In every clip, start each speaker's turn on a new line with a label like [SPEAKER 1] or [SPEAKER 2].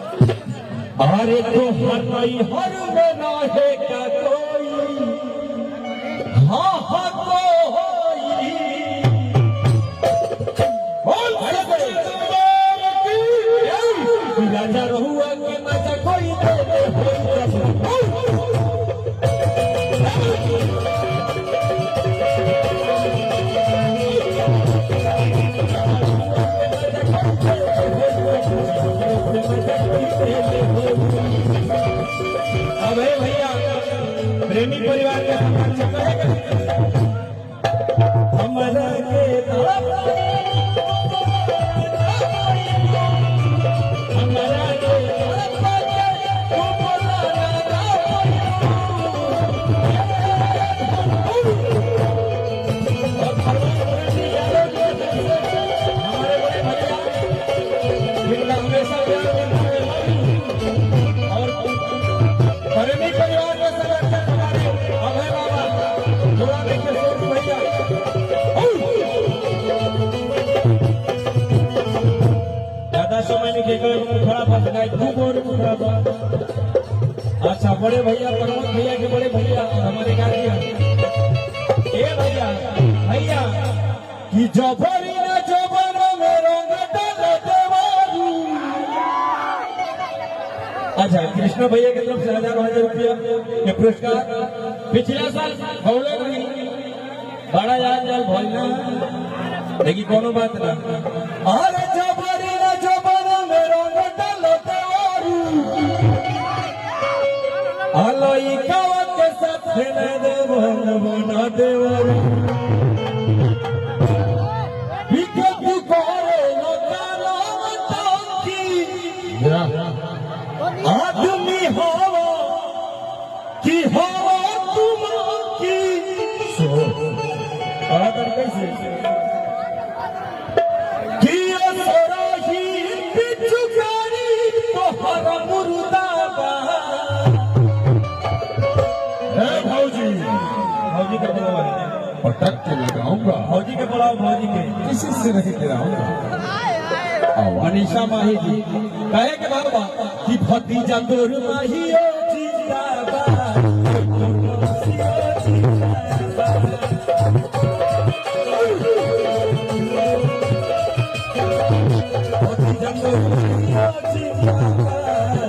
[SPEAKER 1] अरे तो हर नहीं हर में ना है क्या कोई हाँ हाँ तो होई राजा रहुआ के मजा कोई अबे भैया प्रेमी परिवार के हमारा के अच्छा बड़े भैया प्रमोद भैया के बड़े भैया हमारे गार्जियन ए भैया भैया कि जबरी ना जबर में रंग डाल देवारू। अच्छा कृष्ण भैया की तरफ से 1000 रुपया के पुरस्कार पिछला साल भौले नहीं बड़ा याद जाल भोलना लेकिन कोनो बात ना अरे जबरी ना जबर में रंग डाल देवारू अलई कावा के साथ न देवन बना देवर विकट करे लोकाला टंकी आदमी हो कि हो तुम की सो बड़ा तरीके से कि असराही बिचुकारी तो हर मुर्दाबा भौजी का बुलावा
[SPEAKER 2] पटक के लगाऊंगा
[SPEAKER 1] भौजी के बुलाओ भौजी के
[SPEAKER 2] किसी से नहीं गिराऊंगा।
[SPEAKER 1] मनीषा माही जी कहे के बाबा कि भतीजा तोर माहियो जिंदाबाद भतीजा तोर माहियो जिंदाबाद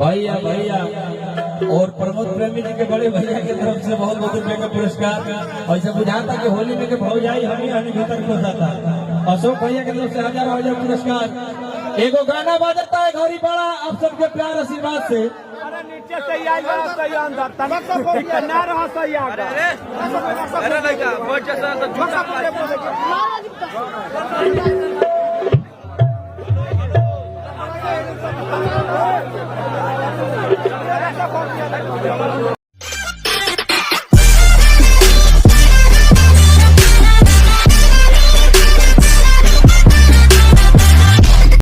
[SPEAKER 1] भैया भैया और प्रमोद प्रेमी जी के बड़े भैया की तरफ से बहुत बहुत रुपए का पुरस्कार। ऐसे बुझाता कि होली में के भौजाई हमी हमी भीतर को जाता। अशोक भैया की तरफ से 1000 पुरस्कार। एगो गाना बजता है घड़ी बड़ा आप सबके प्यार आशीर्वाद से
[SPEAKER 3] नीचे से अंदर ना रहा सही अरे